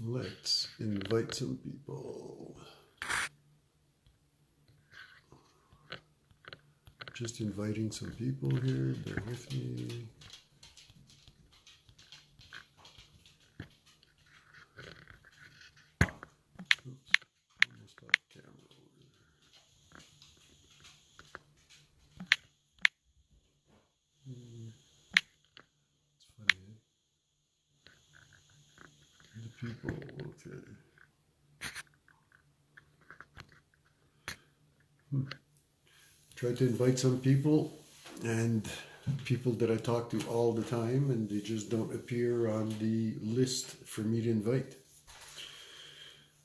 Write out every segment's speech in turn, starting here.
Let's invite some people. Just inviting some people here. Bear with me. Oops, almost off camera. It's funny, eh? The people, okay. Tried to invite some people, and people that I talk to all the time, and they just don't appear on the list for me to invite.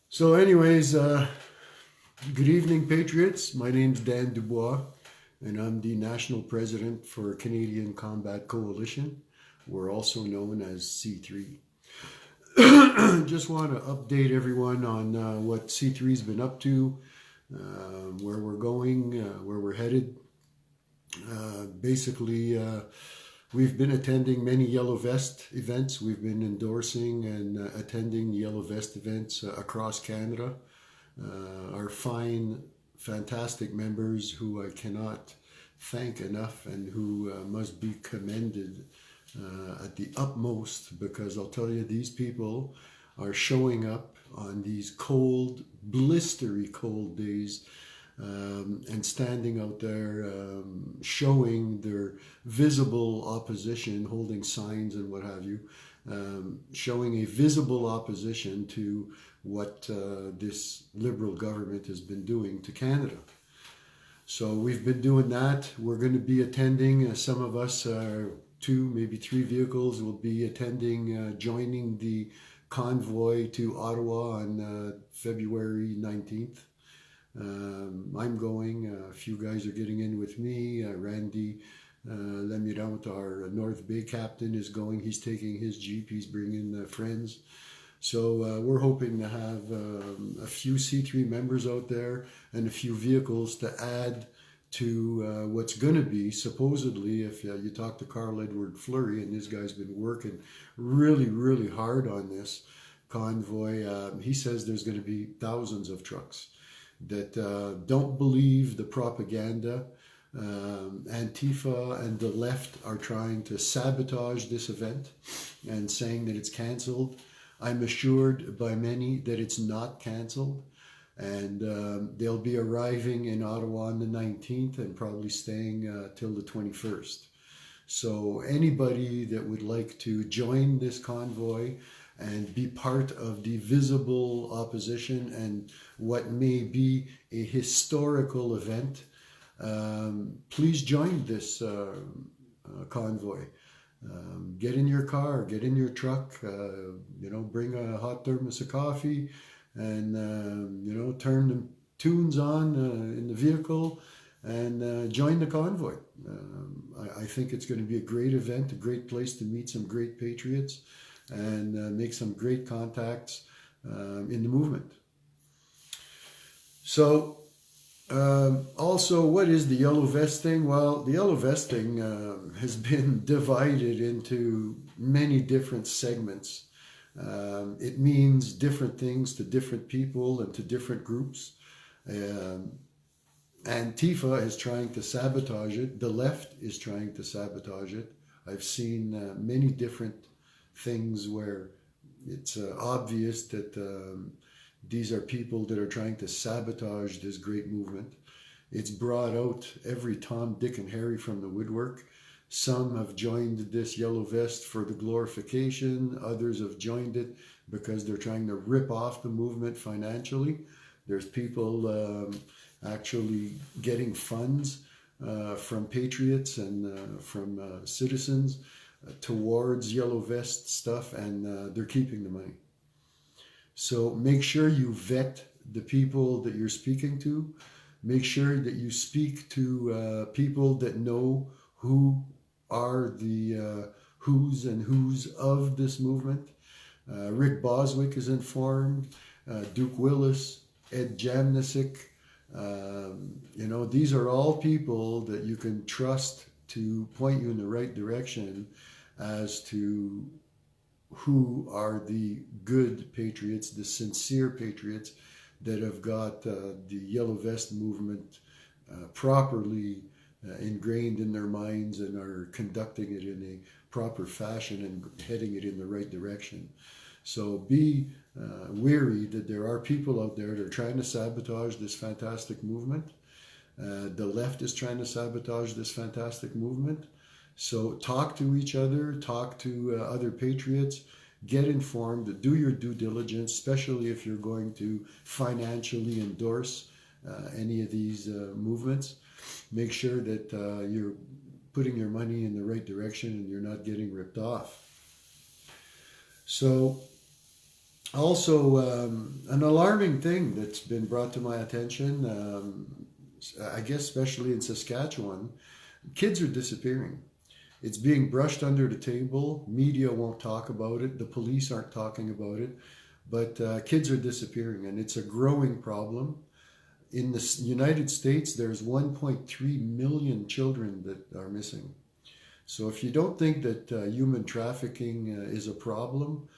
So anyways, good evening, Patriots. My name's Dan Dubois, and I'm the National President for Canadian Combat Coalition. We're also known as C3. Just want to update everyone on what C3's been up to, where we're going, where we're headed. Basically, we've been attending many Yellow Vest events. We've been endorsing and attending Yellow Vest events across Canada. Our fine, fantastic members who I cannot thank enough and who must be commended at the utmost, because I'll tell you, these people are showing up on these cold, blistery cold days and standing out there showing their visible opposition, holding signs and what have you, showing a visible opposition to what this Liberal government has been doing to Canada. So we've been doing that. We're going to be attending, some of us, 2, maybe 3 vehicles will be attending, joining the convoy to Ottawa on February 19th. I'm going, a few guys are getting in with me. Randy Lemirant, our North Bay captain, is going. He's taking his Jeep, he's bringing friends. So we're hoping to have a few C3 members out there and a few vehicles to add to what's going to be, supposedly, if you talk to Carl Edward Fleury, and this guy's been working really, really hard on this convoy, he says there's going to be thousands of trucks that don't believe the propaganda. Antifa and the left are trying to sabotage this event and saying that it's cancelled. I'm assured by many that it's not cancelled, and they'll be arriving in Ottawa on the 19th and probably staying till the 21st. So anybody that would like to join this convoy and be part of the visible opposition and what may be a historical event, please join this convoy. Get in your car, get in your truck, bring a hot thermos of coffee, and turn the tunes on in the vehicle and join the convoy. I think it's going to be a great event, a great place to meet some great patriots and make some great contacts in the movement. So also, what is the Yellow Vest thing? Well, the Yellow Vest thing has been divided into many different segments. It means different things to different people and to different groups. Antifa is trying to sabotage it. The left is trying to sabotage it. I've seen many different things where it's obvious that these are people that are trying to sabotage this great movement. It's brought out every Tom, Dick, and Harry from the woodwork. Some have joined this Yellow Vest for the glorification. Others have joined it because they're trying to rip off the movement financially. There's people actually getting funds from patriots and from citizens towards Yellow Vest stuff, and they're keeping the money. So make sure you vet the people that you're speaking to. Make sure that you speak to people that know who are the who's and who's of this movement. Rick Boswick is informed, Duke Willis, Ed Jamnisic. These are all people that you can trust to point you in the right direction as to who are the good patriots, the sincere patriots that have got the Yellow Vest movement properly ingrained in their minds and are conducting it in a proper fashion and heading it in the right direction. So be wary that there are people out there that are trying to sabotage this fantastic movement. The left is trying to sabotage this fantastic movement. So talk to each other, talk to other patriots, get informed, do your due diligence, especially if you're going to financially endorse any of these movements. Make sure that you're putting your money in the right direction and you're not getting ripped off. So also an alarming thing that's been brought to my attention, I guess especially in Saskatchewan, kids are disappearing. It's being brushed under the table. Media won't talk about it. The police aren't talking about it. But kids are disappearing, and it's a growing problem. In the United States, there's 1.3 million children that are missing. So if you don't think that human trafficking is a problem,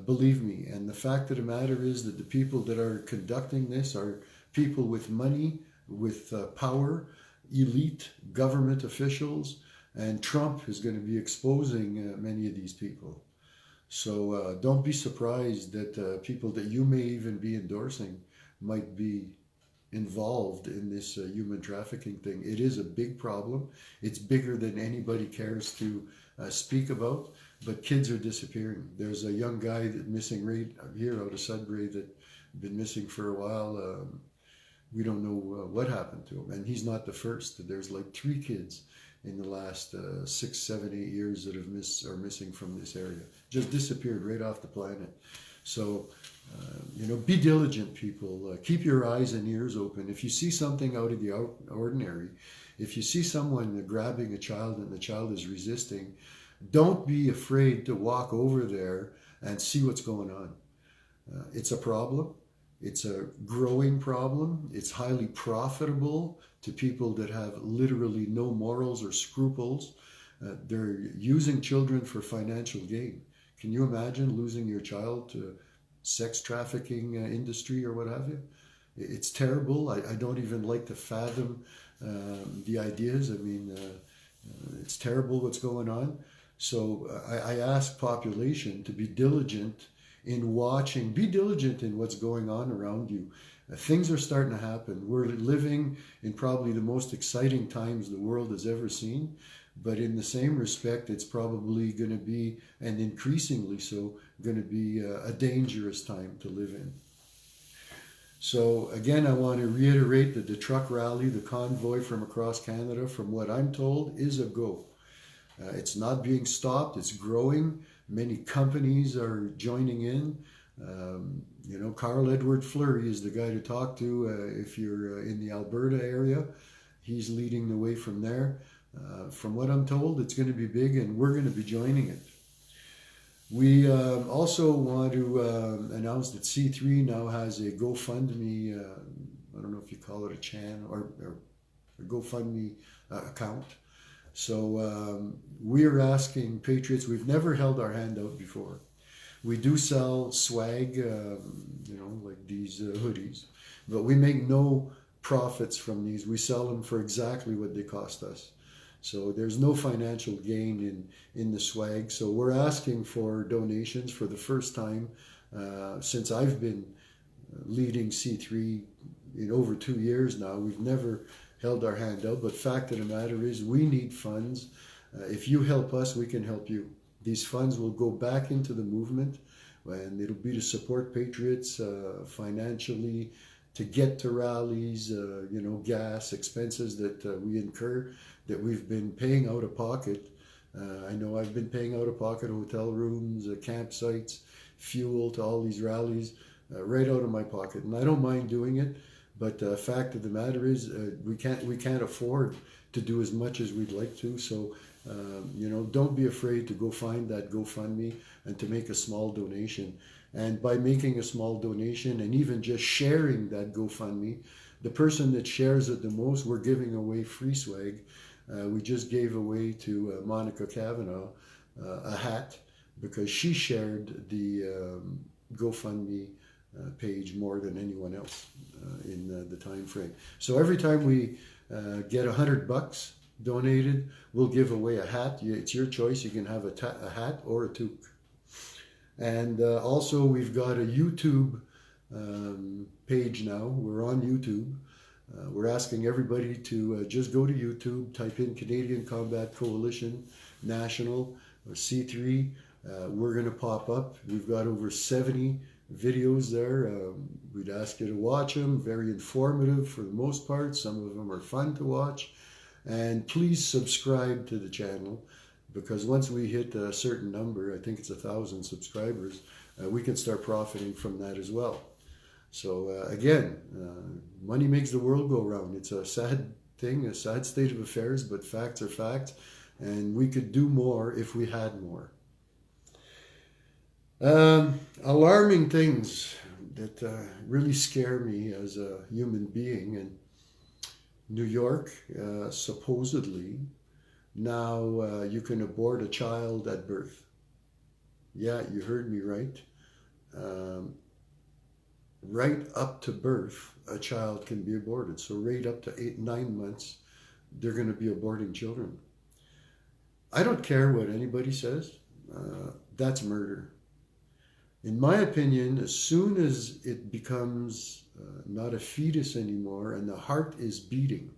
believe me. And the fact of the matter is that the people that are conducting this are people with money, with power, elite government officials, and Trump is going to be exposing many of these people. So don't be surprised that people that you may even be endorsing might be involved in this human trafficking thing. It is a big problem. It's bigger than anybody cares to speak about, but kids are disappearing. There's a young guy that's missing right here out of Sudbury that been missing for a while. We don't know what happened to him, and he's not the first. There's like 3 kids in the last 6, 7, 8 years that are missing from this area. Just disappeared right off the planet. So, be diligent, people. Keep your eyes and ears open. If you see something out of the ordinary, if you see someone grabbing a child and the child is resisting, don't be afraid to walk over there and see what's going on. It's a problem. It's a growing problem. It's highly profitable to people that have literally no morals or scruples. They're using children for financial gain. Can you imagine losing your child to sex trafficking industry or what have you? It's terrible. I don't even like to fathom the ideas. I mean, it's terrible what's going on. So I ask population to be diligent in watching, be diligent in what's going on around you. Things are starting to happen. We're living in probably the most exciting times the world has ever seen, but in the same respect, it's probably going to be, and increasingly so, going to be a dangerous time to live in. So again, I want to reiterate that the truck rally, the convoy from across Canada, from what I'm told, is a go. It's not being stopped, it's growing. Many companies are joining in. Carl Edward Fleury is the guy to talk to if you're in the Alberta area. He's leading the way from there. From what I'm told, it's going to be big, and we're going to be joining it. We also want to announce that C3 now has a GoFundMe, I don't know if you call it a channel, or a GoFundMe account. So we're asking patriots, we've never held our hand out before. We do sell swag, like these hoodies, but we make no profits from these. We sell them for exactly what they cost us. So there's no financial gain in the swag. So we're asking for donations for the first time since I've been leading C3 in over 2 years now. We've never held our hand out, but fact of the matter is we need funds. If you help us, we can help you. These funds will go back into the movement, and it'll be to support patriots financially, to get to rallies, gas expenses that we incur, that we've been paying out of pocket. I know I've been paying out of pocket hotel rooms, campsites, fuel to all these rallies, right out of my pocket, and I don't mind doing it. But the fact of the matter is, we can't afford to do as much as we'd like to. So, don't be afraid to go find that GoFundMe and to make a small donation. And by making a small donation and even just sharing that GoFundMe, the person that shares it the most, we're giving away free swag. We just gave away to Monica Cavanaugh a hat because she shared the GoFundMe page more than anyone else in the time frame. So every time we get $100 donated, we'll give away a hat. It's your choice. You can have a hat or a toque. And also we've got a YouTube page now. We're on YouTube. We're asking everybody to just go to YouTube, type in Canadian Combat Coalition National or C3. We're going to pop up. We've got over 70 videos there. We'd ask you to watch them. Very informative for the most part. Some of them are fun to watch. And please subscribe to the channel, because once we hit a certain number, I think it's 1,000 subscribers, we can start profiting from that as well. So again, money makes the world go round. It's a sad thing, a sad state of affairs, but facts are facts, and we could do more if we had more. Alarming things that really scare me as a human being. In New York, supposedly, now you can abort a child at birth. Yeah, you heard me right. Right up to birth, a child can be aborted. So right up to 8-9 months, they're going to be aborting children. I don't care what anybody says. That's murder. In my opinion, as soon as it becomes not a fetus anymore and the heart is beating,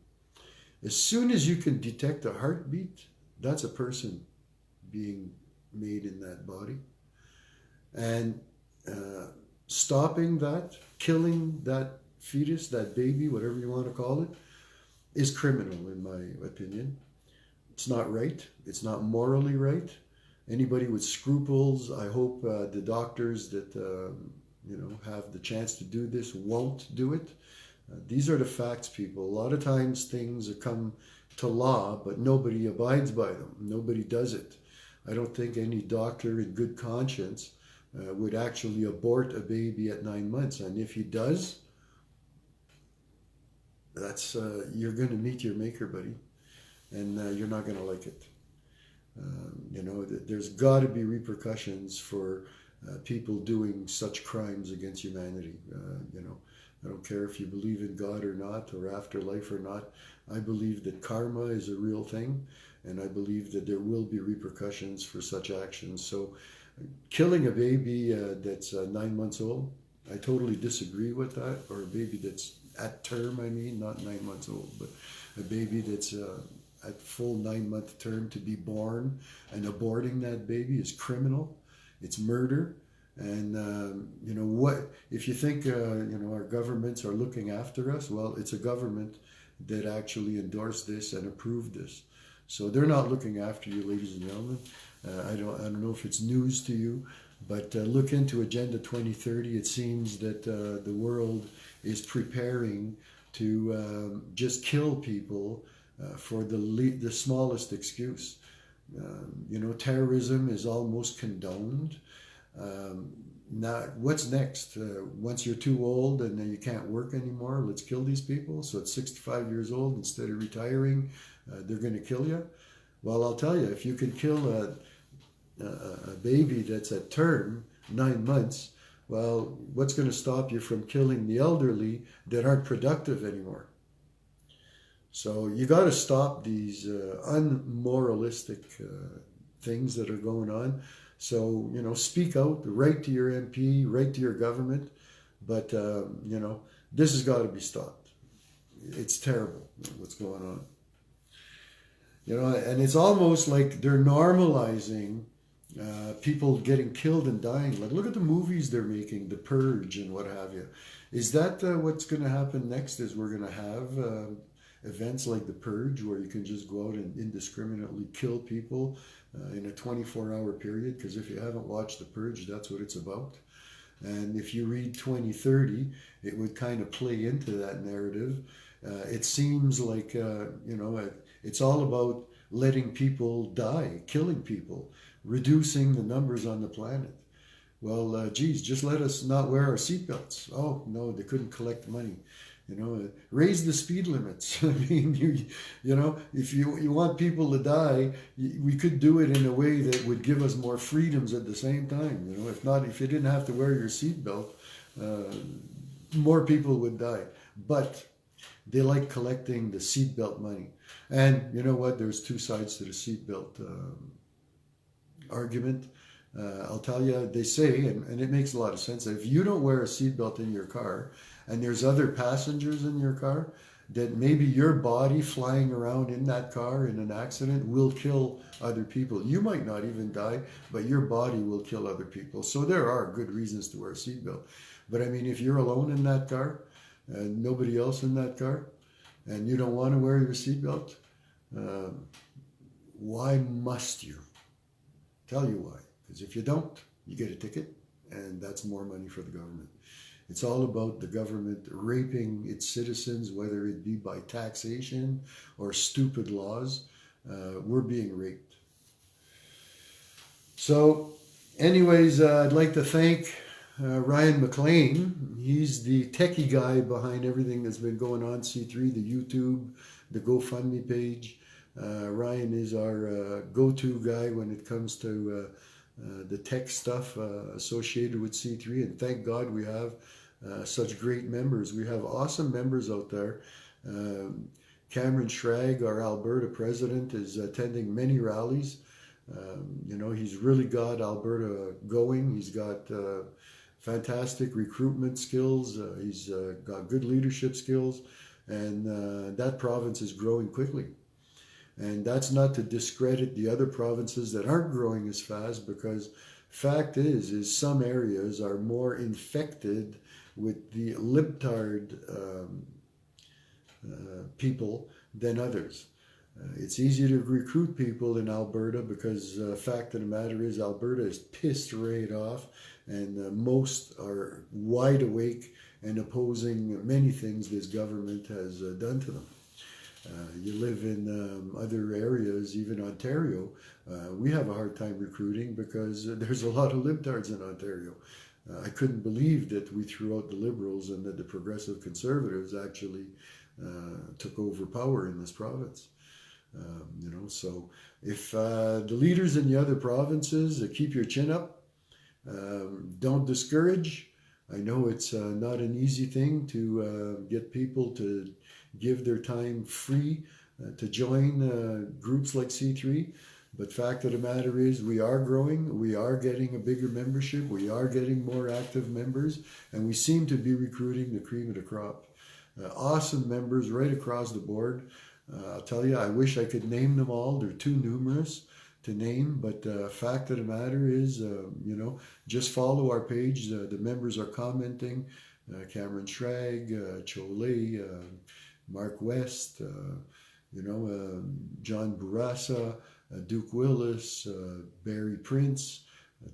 as soon as you can detect a heartbeat, that's a person being made in that body. And stopping that, killing that fetus, that baby, whatever you want to call it, is criminal in my opinion. It's not right. It's not morally right. Anybody with scruples, I hope the doctors that have the chance to do this won't do it. These are the facts, people. A lot of times things come to law, but nobody abides by them. Nobody does it. I don't think any doctor in good conscience would actually abort a baby at 9 months. And if he does, that's you're going to meet your maker, buddy, and you're not going to like it. There's got to be repercussions for people doing such crimes against humanity. I don't care if you believe in God or not, or afterlife or not. I believe that karma is a real thing, and I believe that there will be repercussions for such actions. So killing a baby that's 9 months old, I totally disagree with that. Or a baby that's at term, I mean, not 9 months old, but a baby that's at full 9-month term to be born, and aborting that baby is criminal. It's murder. And what if you think our governments are looking after us? Well, it's a government that actually endorsed this and approved this. So they're not looking after you, ladies and gentlemen. I don't know if it's news to you, but look into Agenda 2030. It seems that the world is preparing to just kill people for the smallest excuse. Terrorism is almost condoned. Now, what's next? Once you're too old and then you can't work anymore, let's kill these people. So at 65 years old, instead of retiring, they're going to kill you. Well, I'll tell you, if you can kill a baby that's at term, 9 months, well, what's going to stop you from killing the elderly that aren't productive anymore? So you got to stop these unmoralistic things that are going on. So, speak out, write to your MP, write to your government. But, this has got to be stopped. It's terrible what's going on. And it's almost like they're normalizing people getting killed and dying. Like, look at the movies they're making, The Purge and what have you. Is that what's going to happen next? Is we're going to have events like The Purge, where you can just go out and indiscriminately kill people in a 24-hour period? Because if you haven't watched The Purge, that's what it's about. And if you read 2030, it would kind of play into that narrative. It seems like, it's all about letting people die, killing people, reducing the numbers on the planet. Well, just let us not wear our seatbelts. Oh, no, they couldn't collect money. Raise the speed limits. I mean, if you want people to die, we could do it in a way that would give us more freedoms at the same time. If not, if you didn't have to wear your seatbelt, more people would die. But they like collecting the seatbelt money. And you know what? There's two sides to the seatbelt argument. I'll tell you, they say, and it makes a lot of sense, that if you don't wear a seatbelt in your car and there's other passengers in your car, that maybe your body flying around in that car in an accident will kill other people. You might not even die, but your body will kill other people. So there are good reasons to wear a seatbelt. But I mean, if you're alone in that car and nobody else in that car and you don't want to wear your seatbelt, why must you? Tell you why. Because if you don't, you get a ticket, and that's more money for the government. It's all about the government raping its citizens, whether it be by taxation or stupid laws. We're being raped. So, anyways, I'd like to thank Ryan McLean. He's the techie guy behind everything that's been going on, C3, the YouTube, the GoFundMe page. Ryan is our go-to guy when it comes to the tech stuff associated with C3, and thank God we have such great members. We have awesome members out there. Cameron Schrag, our Alberta president, is attending many rallies. He's really got Alberta going. He's got fantastic recruitment skills. He's got good leadership skills, and that province is growing quickly. And that's not to discredit the other provinces that aren't growing as fast, because fact is some areas are more infected with the libtard people than others. It's easy to recruit people in Alberta because fact of the matter is Alberta is pissed right off, and most are wide awake and opposing many things this government has done to them. You live in other areas, even Ontario, we have a hard time recruiting because there's a lot of libtards in Ontario. I couldn't believe that we threw out the Liberals and that the Progressive Conservatives actually took over power in this province. So if the leaders in the other provinces keep your chin up, don't discourage. I know it's not an easy thing to get people to give their time free to join groups like C3. But fact of the matter is we are growing, we are getting a bigger membership, we are getting more active members, and we seem to be recruiting the cream of the crop. Awesome members right across the board. I'll tell you, I wish I could name them all. They're too numerous to name, but fact of the matter is, just follow our page. The members are commenting. Cameron Schrag, Cholay, Mark West, John Bourassa, Duke Willis, Barry Prince,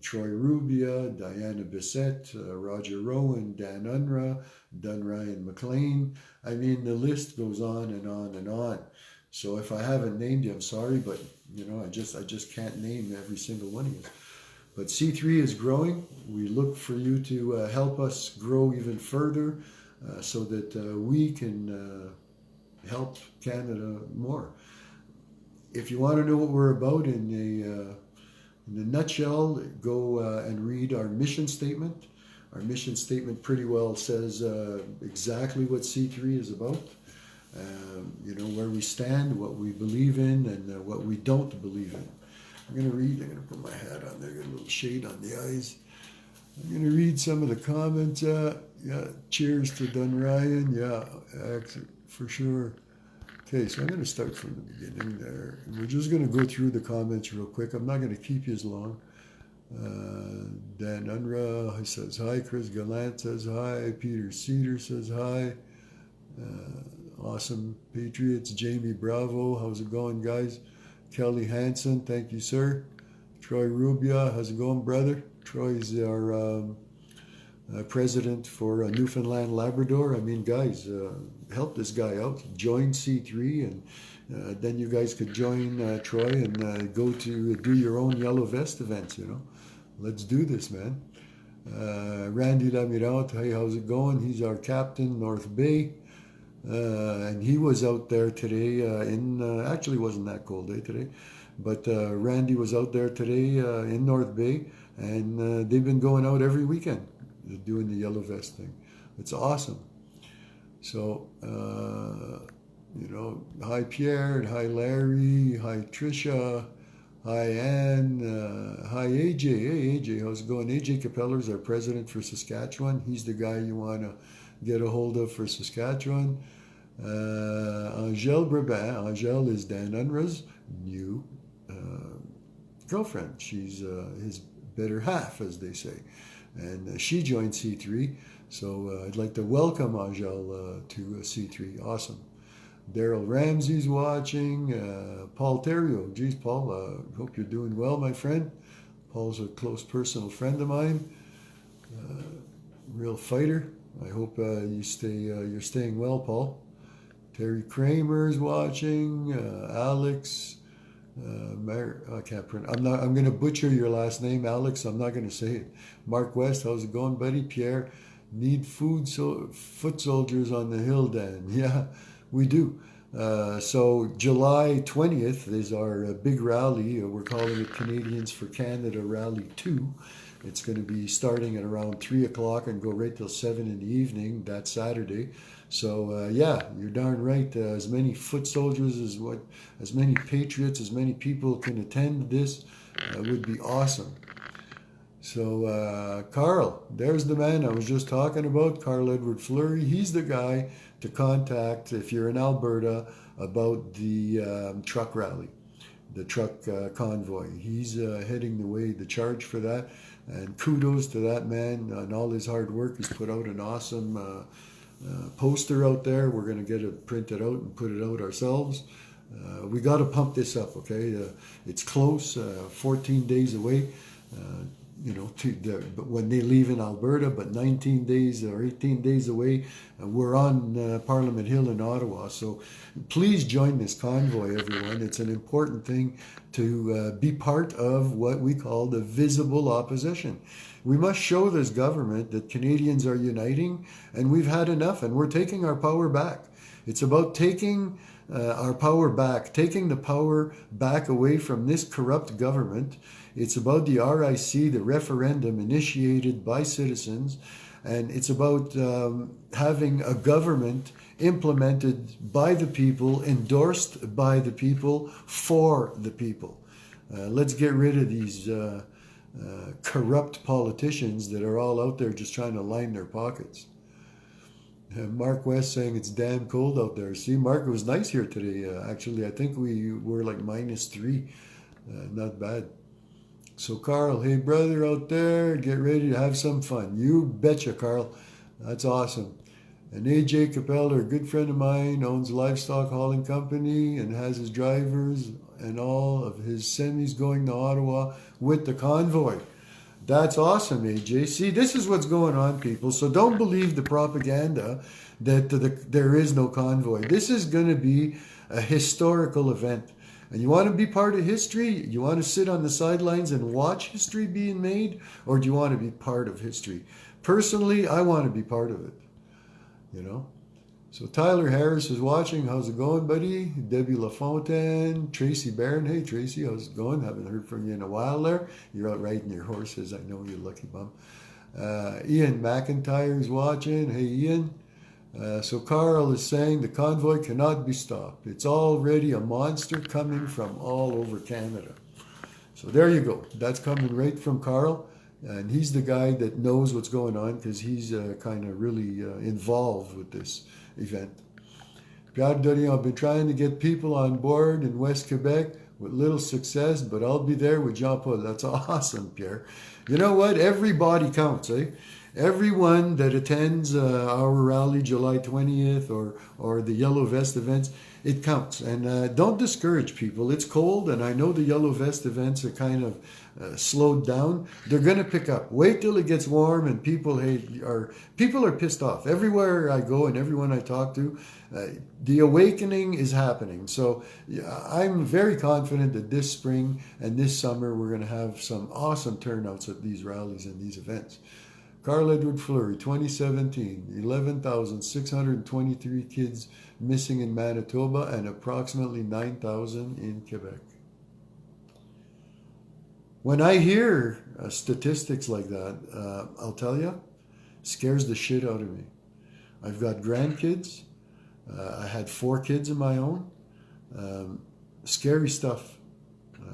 Troy Rubia, Diana Bissett, Roger Rowan, Dan Unra, Ryan McLean. I mean, the list goes on and on and on. So if I haven't named you, I'm sorry, but I just can't name every single one of you. But C3 is growing. We look for you to help us grow even further so that we can help Canada more. If you want to know what we're about in a nutshell, go and read our mission statement. Our mission statement pretty well says exactly what C3 is about. Where we stand, what we believe in, and what we don't believe in. I'm going to put my hat on there, get a little shade on the eyes. I'm going to read some of the comments. Cheers to Dun Ryan. For sure. Okay, so I'm going to start from the beginning there. And we're just going to go through the comments real quick. I'm not going to keep you as long. Dan Unra says hi. Chris Gallant says hi. Peter Cedar says hi. Awesome Patriots. Jamie Bravo. How's it going, guys? Kelly Hansen. Thank you, sir. Troy Rubia. How's it going, brother? Troy's our president for Newfoundland Labrador. I mean, guys, help this guy out. Join C3, and then you guys could join Troy and go to do your own Yellow Vest events, Let's do this, man. Randy Lamirant, hey, how's it going? He's our captain, North Bay. And he was out there today actually wasn't that cold day today, but Randy was out there today in North Bay, and they've been going out every weekend doing the yellow vest thing. It's awesome. So, hi Pierre, and hi Larry, hi Trisha, hi Ann, hi AJ. Hey AJ, how's it going? AJ Capeller's our president for Saskatchewan. He's the guy you want to get a hold of for Saskatchewan. Angèle Brabant. Angèle is Dan Unruh's new girlfriend. She's his better half, as they say. And she joined C3. So I'd like to welcome Angèle to C3. Awesome. Daryl Ramsey's watching. Paul Terrio. Geez, Paul, hope you're doing well, my friend. Paul's a close personal friend of mine. Real fighter. I hope you're staying well, Paul. Terry Kramer's watching. Alex. I can't pronounce. I'm going to butcher your last name, Alex. I'm not going to say it. Mark West, how's it going, buddy? Pierre, need foot soldiers on the hill, Dan. Yeah, we do. So July 20th is our big rally. We're calling it Canadians for Canada Rally 2. It's going to be starting at around 3 o'clock and go right till 7 in the evening that Saturday. So yeah, you're darn right. As many foot soldiers as many patriots, as many people can attend this would be awesome. So Carl, there's the man I was just talking about, Carl Edward Fleury. He's the guy to contact if you're in Alberta about the truck rally, the truck convoy. He's heading the charge for that. And kudos to that man and all his hard work. He's put out an awesome poster out there. We're going to get it printed out and put it out ourselves. We got to pump this up, okay? It's close, 14 days away. But when they leave in Alberta, but 19 days or 18 days away, we're on Parliament Hill in Ottawa. So please join this convoy, everyone. It's an important thing to be part of what we call the visible opposition. We must show this government that Canadians are uniting, and we've had enough, and we're taking our power back. It's about taking our power back, taking the power back away from this corrupt government. It's about the RIC, the referendum initiated by citizens, and it's about having a government implemented by the people, endorsed by the people, for the people. Let's get rid of these corrupt politicians that are all out there just trying to line their pockets. Mark West saying it's damn cold out there. See, Mark, it was nice here today. Actually, I think we were like -3. Not bad. So Carl, hey brother out there, get ready to have some fun. You betcha, Carl. That's awesome. And AJ Capeller, a good friend of mine, owns a livestock hauling company and has his drivers and all of his semis going to Ottawa with the convoy. That's awesome, AJ. See, this is what's going on, people. So don't believe the propaganda that there is no convoy. This is going to be a historical event. And you want to be part of history? You want to sit on the sidelines and watch history being made? Or do you want to be part of history? Personally, I want to be part of it. So Tyler Harris is watching. How's it going, buddy? Debbie LaFontaine, Tracy Barron. Hey, Tracy, how's it going? Haven't heard from you in a while there. You're out riding your horses. I know, you lucky bum. Ian McIntyre is watching. Hey, Ian. So Carl is saying the convoy cannot be stopped. It's already a monster coming from all over Canada. So there you go. That's coming right from Carl. And he's the guy that knows what's going on because he's kind of really involved with this event. Pierre Dorion, I've been trying to get people on board in West Quebec with little success, but I'll be there with Jean-Paul. That's awesome, Pierre. You know what? Everybody counts, eh? Everyone that attends our rally July 20th or the Yellow Vest events, it counts. And don't discourage people. It's cold, and I know the Yellow Vest events are kind of slowed down. They're going to pick up. Wait till it gets warm, and people are pissed off. Everywhere I go and everyone I talk to, the awakening is happening. So I'm very confident that this spring and this summer we're going to have some awesome turnouts at these rallies and these events. Carl Edward Fleury, 2017, 11,623 kids missing in Manitoba and approximately 9,000 in Quebec. When I hear statistics like that, I'll tell you, scares the shit out of me. I've got grandkids. I had 4 kids of my own. Scary stuff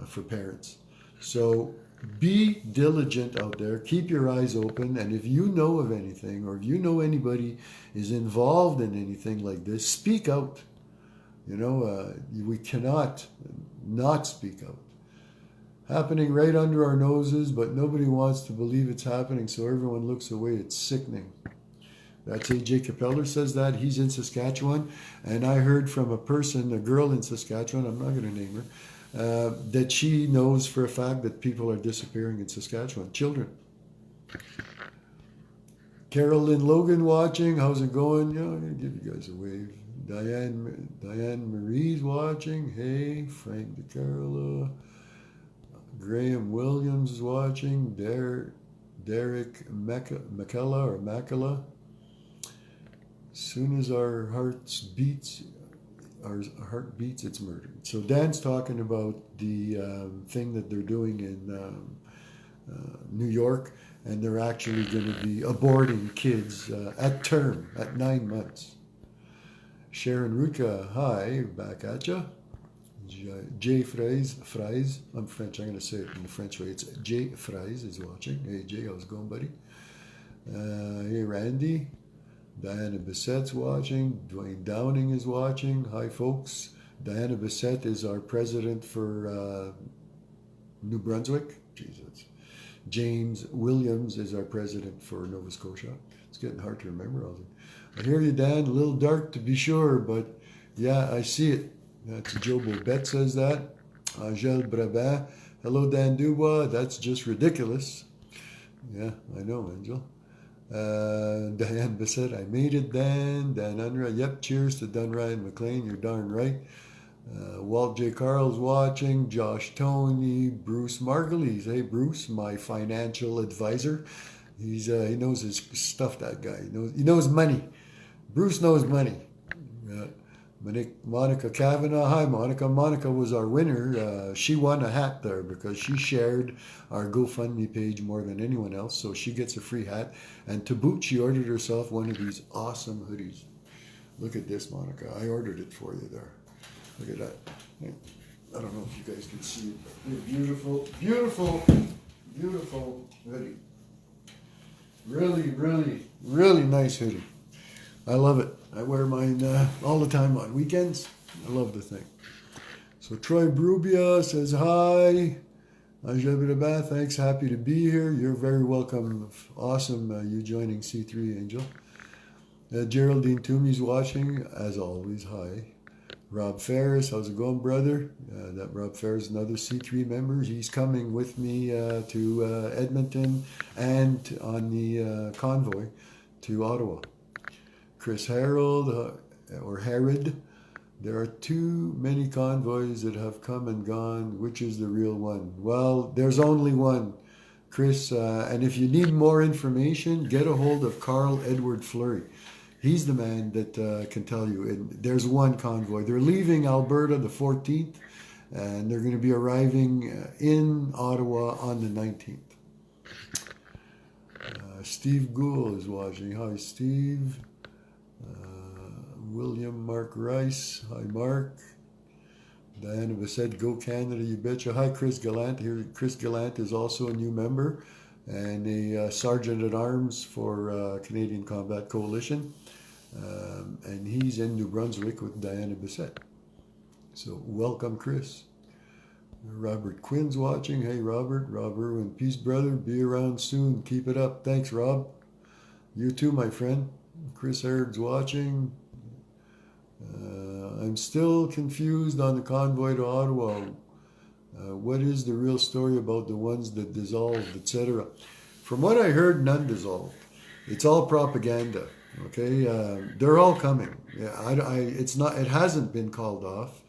for parents. So be diligent out there. Keep your eyes open. And if you know of anything, or if you know anybody is involved in anything like this, speak out. You know, we cannot not speak out. Happening right under our noses, but nobody wants to believe it's happening, so everyone looks away. It's sickening. That's AJ Capeller says that. He's in Saskatchewan. And I heard from a person, a girl in Saskatchewan, I'm not going to name her, that she knows for a fact that people are disappearing in Saskatchewan. Children. Carolyn Logan watching. How's it going? Yeah, I'm going to give you guys a wave. Diane Marie's watching. Hey, Frank DeCarola. Graham Williams is watching. Derek Makela. As soon as our heart beats, it's murdered. So Dan's talking about the thing that they're doing in New York, and they're actually going to be aborting kids at term, at 9 months. Sharon Ruka, hi, back at ya. Jay Fries, I'm French, I'm going to say it in the French way. It's Jay Fries is watching. Hey Jay, how's it going, buddy? Hey Randy. Diana Bissett's watching. Dwayne Downing is watching. Hi folks. Diana Bissett is our president for New Brunswick. Jesus. James Williams is our president for Nova Scotia. It's getting hard to remember all that. I hear you, Dan. A little dark to be sure, but yeah, I see it. That's Joe Bobette says that. Angèle Brabant. Hello, Dan Dubois. That's just ridiculous. Yeah, I know, Angel. Diane Bissett, I made it, Dan. Dan Unra. Yep, cheers to Dun Ryan McLean. You're darn right. Walt J. Carl's watching. Josh Tony. Bruce Margulies. Hey, Bruce, my financial advisor. He knows his stuff, that guy. He knows money. Bruce knows money. Monica Kavanaugh. Hi, Monica. Monica was our winner. She won a hat there because she shared our GoFundMe page more than anyone else, so she gets a free hat. And to boot, she ordered herself one of these awesome hoodies. Look at this, Monica. I ordered it for you there. Look at that. I don't know if you guys can see it, but beautiful, beautiful, beautiful hoodie. Really, really, really nice hoodie. I love it. I wear mine all the time on weekends. I love the thing. So Troy Brubia says hi. Angel, thanks. Happy to be here. You're very welcome. Awesome you joining C3, Angel. Geraldine Toomey's watching. As always, hi. Rob Ferris, how's it going, brother? That Rob Ferris, another C3 member. He's coming with me to Edmonton and on the convoy to Ottawa. Chris Harold, or Herod, there are too many convoys that have come and gone. Which is the real one? Well, there's only one, Chris. And if you need more information, get a hold of Carl Edward Fleury. He's the man that can tell you. And there's one convoy. They're leaving Alberta the 14th, and they're going to be arriving in Ottawa on the 19th. Steve Gould is watching. Hi, Steve. William Mark Rice. Hi, Mark. Diana Bissett, go Canada, you betcha. Hi, Chris Gallant. Here, Chris Gallant is also a new member and a Sergeant at Arms for Canadian Combat Coalition. And he's in New Brunswick with Diana Bissett. So welcome, Chris. Robert Quinn's watching. Hey, Robert. Rob Irwin, peace, brother. Be around soon. Keep it up. Thanks, Rob. You too, my friend. Chris Herd's watching. I'm still confused on the convoy to Ottawa. What is the real story about the ones that dissolved, etc.? From what I heard, none dissolved. It's all propaganda. Okay, they're all coming. Yeah, it's not. It hasn't been called off.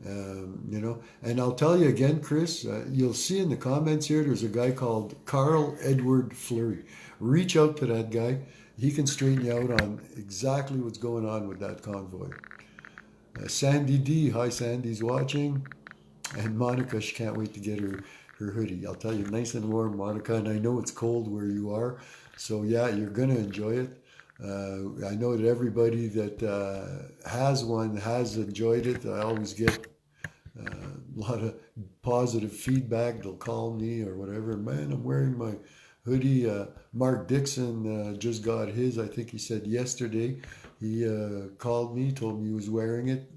You know, and I'll tell you again, Chris. You'll see in the comments here. There's a guy called Carl Edward Fleury. reach out to that guy. He can straighten you out on exactly what's going on with that convoy. Sandy D, hi, Sandy's watching. And Monica, she can't wait to get her hoodie. I'll tell you, nice and warm, Monica, and I know it's cold where you are. So yeah, you're going to enjoy it. I know that everybody that has one has enjoyed it. I always get a lot of positive feedback. They'll call me or whatever. Man, I'm wearing my hoodie. Mark Dixon just got his. I think he said yesterday. He called me, told me he was wearing it,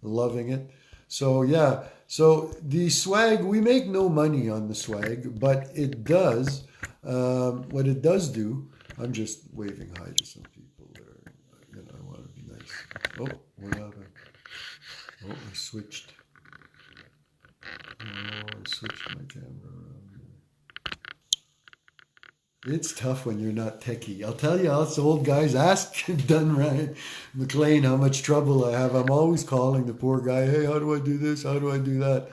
loving it. So yeah, so the swag, we make no money on the swag, but it does, what it does do, I'm just waving hi to some people there. I want to be nice. Oh, what happened? Oh, I switched. Oh, I switched my camera around. It's tough when you're not techie. I'll tell you, us old guys, ask Dunryan McLean how much trouble I have. I'm always calling the poor guy, hey, how do I do this? How do I do that?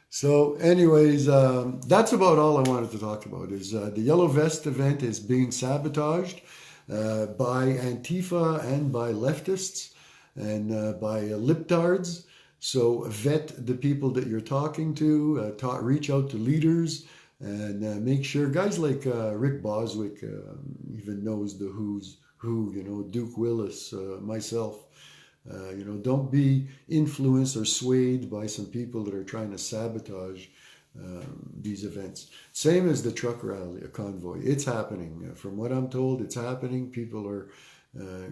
So anyways, that's about all I wanted to talk about is the Yellow Vest event is being sabotaged by Antifa and by leftists and by libtards. So vet the people that you're talking to, reach out to leaders, and make sure guys like Rick Boswick even knows the who's who, Duke Willis, myself. Don't be influenced or swayed by some people that are trying to sabotage these events. Same as the truck rally, a convoy. It's happening. From what I'm told, it's happening. People are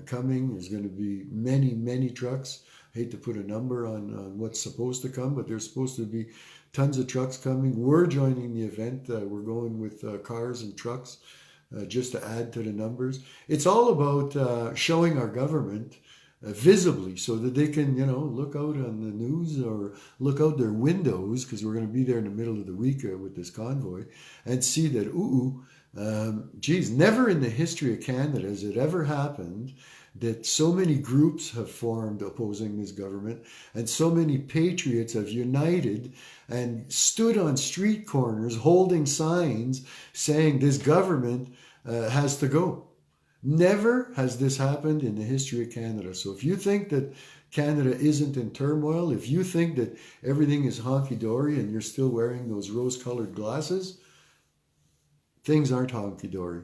coming. There's going to be many, many trucks. I hate to put a number on what's supposed to come, but there's supposed to be tons of trucks coming. We're joining the event. We're going with cars and trucks just to add to the numbers. It's all about showing our government visibly so that they can, look out on the news or look out their windows, because we're going to be there in the middle of the week with this convoy, and see that, geez, never in the history of Canada has it ever happened that so many groups have formed opposing this government and so many patriots have united and stood on street corners holding signs saying this government has to go. Never has this happened in the history of Canada. So if you think that Canada isn't in turmoil, if you think that everything is honky-dory and you're still wearing those rose-colored glasses, things aren't honky-dory.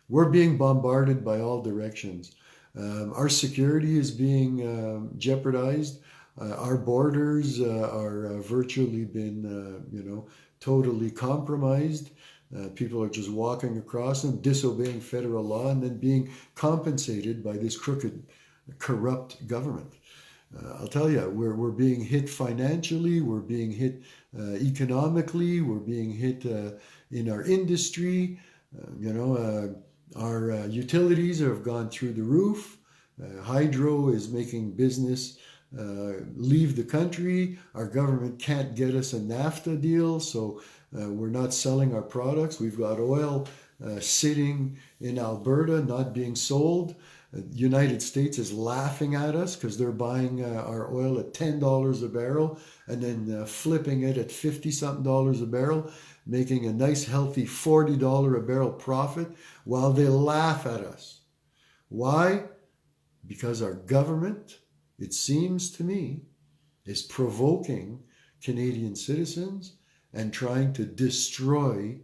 We're being bombarded by all directions. Our security is being jeopardized. Our borders are virtually been, totally compromised. People are just walking across them, disobeying federal law, and then being compensated by this crooked, corrupt government. I'll tell you, we're being hit financially, we're being hit economically, we're being hit in our industry. Our utilities have gone through the roof. Hydro is making business leave the country. Our government can't get us a NAFTA deal, so we're not selling our products. We've got oil sitting in Alberta, not being sold. The United States is laughing at us because they're buying our oil at $10 a barrel and then flipping it at $50-something a barrel, making a nice healthy $40 a barrel profit while they laugh at us. Why? Because our government, it seems to me, is provoking Canadian citizens and trying to destroy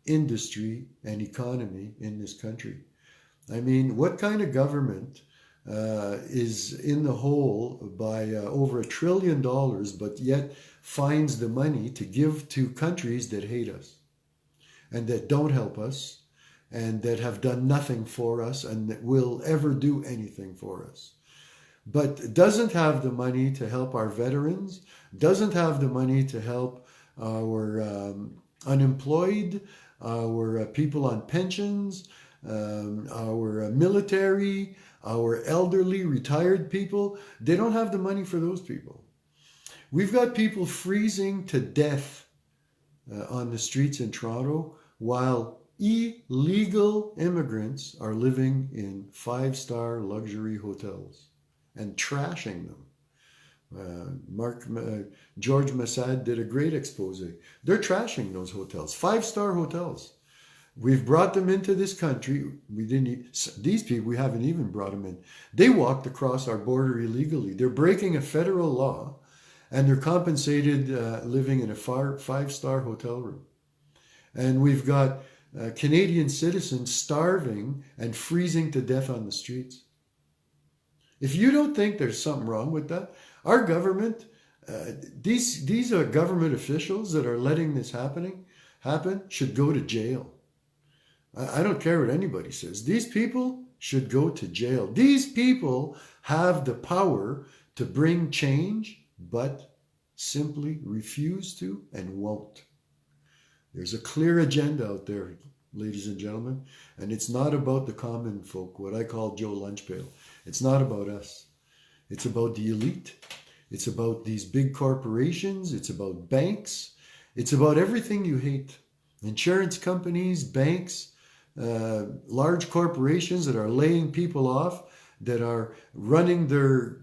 industry and economy in this country. I mean, what kind of government is in the hole by over $1 trillion, but yet finds the money to give to countries that hate us and that don't help us and that have done nothing for us and that will ever do anything for us, but doesn't have the money to help our veterans, doesn't have the money to help our unemployed, our people on pensions, our military, our elderly, retired people. They don't have the money for those people. We've got people freezing to death on the streets in Toronto while illegal immigrants are living in 5-star luxury hotels and trashing them. George Massad did a great expose. They're trashing those hotels, 5-star hotels. We've brought them into this country. These people, we haven't even brought them in. They walked across our border illegally. They're breaking a federal law, and they're compensated living in a five-star hotel room. And we've got Canadian citizens starving and freezing to death on the streets. If you don't think there's something wrong with that, our government, these are government officials that are letting this happen, should go to jail. I don't care what anybody says. These people should go to jail. These people have the power to bring change, but simply refuse to and won't. There's a clear agenda out there, ladies and gentlemen, and it's not about the common folk, what I call Joe Lunchpail. It's not about us. It's about the elite. It's about these big corporations. It's about banks. It's about everything you hate. Insurance companies, banks, large corporations that are laying people off, that are running their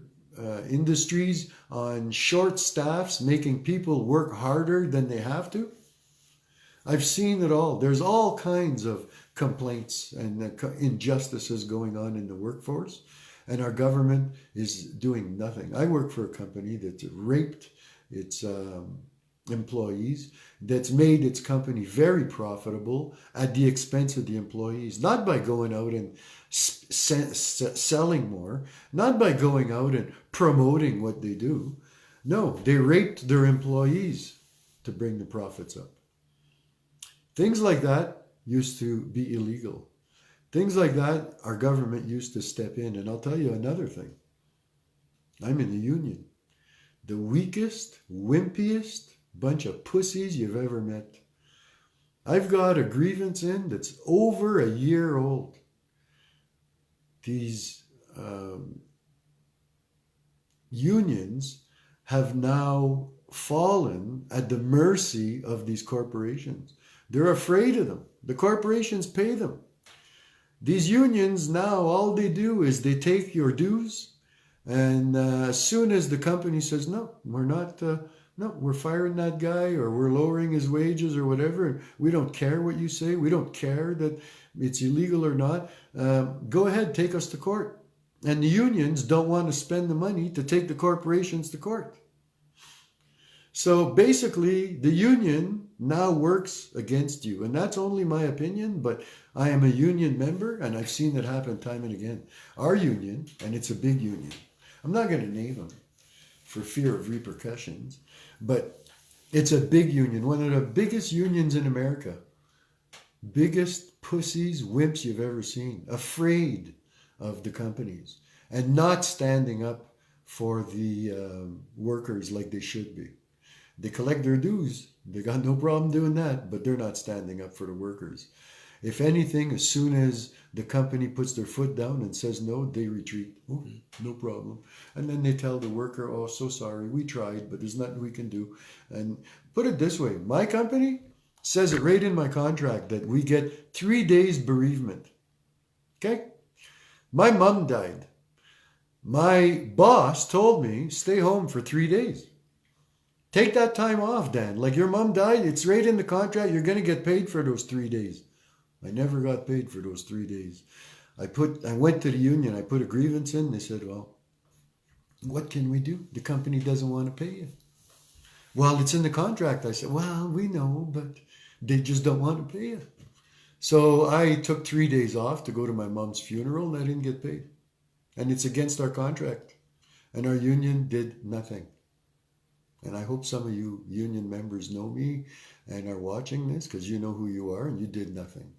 industries on short staffs, making people work harder than they have to. I've seen it all. There's all kinds of complaints and injustices going on in the workforce, and our government is doing nothing. I work for a company that's raped its employees, that's made its company very profitable at the expense of the employees, not by going out and selling more, not by going out and promoting what they do. No, they raped their employees to bring the profits up. Things like that used to be illegal. Things like that, our government used to step in. And I'll tell you another thing. I'm in the union. The weakest, wimpiest bunch of pussies you've ever met. I've got a grievance in that's over a year old. These unions have now fallen at the mercy of these corporations. They're afraid of them. The corporations pay them. These unions now, all they do is they take your dues, and as soon as the company says, no, we're not, no, we're firing that guy, or we're lowering his wages or whatever, we don't care what you say, we don't care that it's illegal or not, go ahead, take us to court. And the unions don't want to spend the money to take the corporations to court. So basically, the union now works against you. And that's only my opinion, but I am a union member, and I've seen it happen time and again. Our union, and it's a big union, I'm not going to name them for fear of repercussions, but it's a big union, one of the biggest unions in America. Biggest pussies, wimps you've ever seen, afraid of the companies and not standing up for the workers like they should be. They collect their dues. They got no problem doing that, but they're not standing up for the workers. If anything, as soon as the company puts their foot down and says no, they retreat. Okay, no problem. And then they tell the worker, oh, so sorry, we tried, but there's nothing we can do. And put it this way, my company says it right in my contract that we get 3 days bereavement. Okay? My mom died. My boss told me, stay home for 3 days. Take that time off, Dan. Like your mom died, it's right in the contract. You're going to get paid for those 3 days. I never got paid for those 3 days. I went to the union. I put a grievance in. They said, well, what can we do? The company doesn't want to pay you. Well, it's in the contract. I said, well, we know, but they just don't want to pay you. So I took 3 days off to go to my mom's funeral, and I didn't get paid. And it's against our contract. And our union did nothing. And I hope some of you union members know me and are watching this because you know who you are and you did nothing.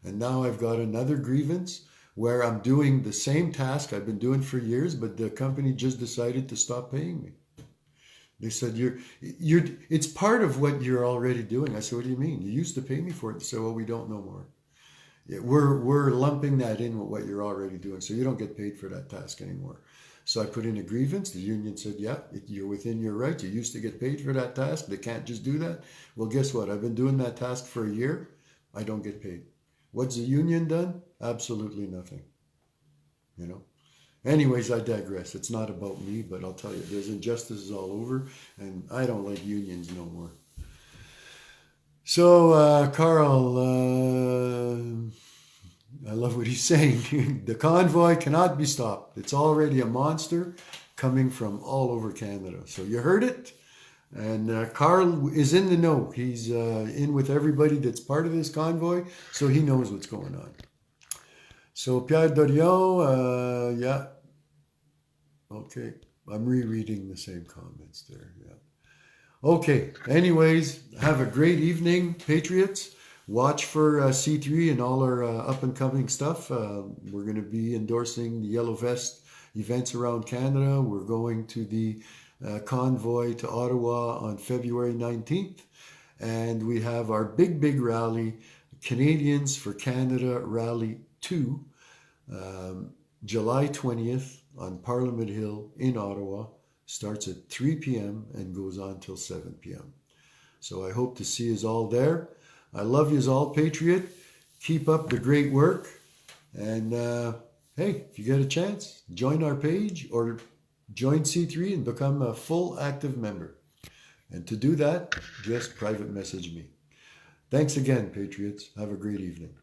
And now I've got another grievance where I'm doing the same task I've been doing for years, but the company just decided to stop paying me. They said, it's part of what you're already doing. I said, what do you mean? You used to pay me for it. They said, well, we don't know more. Yeah, we're lumping that in with what you're already doing. So you don't get paid for that task anymore. So I put in a grievance. The union said, yeah, you're within your rights. You used to get paid for that task. They can't just do that. Well, guess what? I've been doing that task for a year. I don't get paid. What's the union done? Absolutely nothing. You know? Anyways, I digress. It's not about me, but I'll tell you, there's injustices all over, and I don't like unions no more. So, Carl, I love what he's saying. The convoy cannot be stopped. It's already a monster coming from all over Canada. So you heard it. And Carl is in the know. He's in with everybody that's part of this convoy, so he knows what's going on. So Pierre Dorion, yeah, okay. I'm rereading the same comments there. Yeah. Okay. Anyways, have a great evening, Patriots. Watch for C3 and all our up and coming stuff. We're going to be endorsing the Yellow Vest events around Canada. We're going to the convoy to Ottawa on February 19th. And we have our big rally, Canadians for Canada Rally 2, July 20th on Parliament Hill in Ottawa. Starts at 3 p.m. and goes on till 7 p.m. So I hope to see you all there. I love you all, Patriot. Keep up the great work. And hey, if you get a chance, join our page or join C3 and become a full active member. And to do that, just private message me. Thanks again, Patriots. Have a great evening.